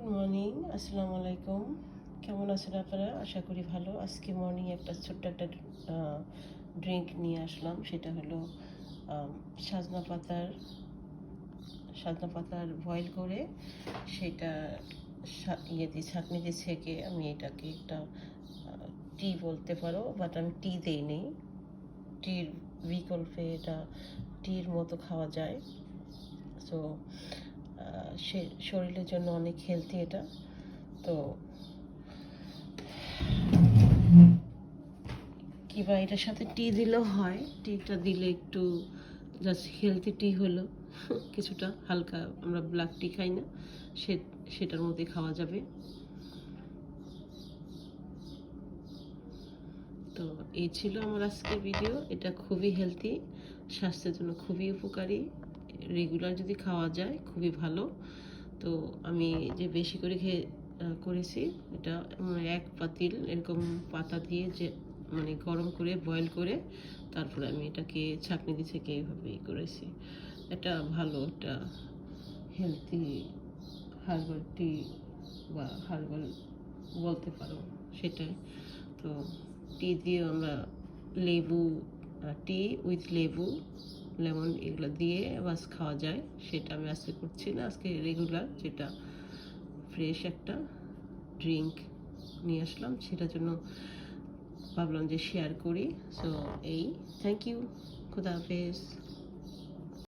Good morning, আসসালামু আলাইকুম। কেমন আছেন আপনারা? আশা করি ভালো। আজকে মর্নিং একটা ছোট্ট একটা ড্রিঙ্ক নিয়ে আসলাম। সেটা হলো আম, সাজনা পাতার সাজনা পাতার বয়েল করে সেটা ইয়ে দিয়ে ছাঁকনি দিয়ে ছেঁকে আমি এটাকে একটা টি বলতে পারো, বাট আমি টি দিই নেই। টির বিকল্পে এটা টির মতো খাওয়া যায়। সো সে শরীরের জন্য অনেক হেলদি এটা। তো কিংবা এটার সাথে টি দিলেও হয়। টিটা দিলে একটু জাস্ট হেলদি টি হলো কিছুটা হালকা, আমরা ব্ল্যাক টি খাই না, সেটার মধ্যে খাওয়া যাবে। তো এই ছিল আমার আজকের ভিডিও। এটা খুবই হেলদি, স্বাস্থ্যের জন্য খুবই উপকারী। রেগুলার যদি খাওয়া যায় খুবই ভালো। তো আমি যে বেশি করে করেছি এটা এক পাতিল এরকম পাতা দিয়ে যে মানে গরম করে বয়েল করে তারপরে আমি এটাকে ছাঁকনি দিয়ে ছেঁকে এইভাবেই করেছি। এটা ভালো, এটা হেলদি হার্বাল টি বা হার্বাল বলতে পারো সেটাই। তো টি দিয়ে আমরা লেবু, টি উইথ লেবু, লেমন এগুলো দিয়ে বাস খাওয়া যায়। সেটা আমি আজকে করছি না, আজকে রেগুলার যেটা ফ্রেশ একটা ড্রিঙ্ক নিয়ে আসলাম, সেটার জন্য ভাবলাম যে শেয়ার করি। সো এই, থ্যাংক ইউ, খুদা হাফেজ।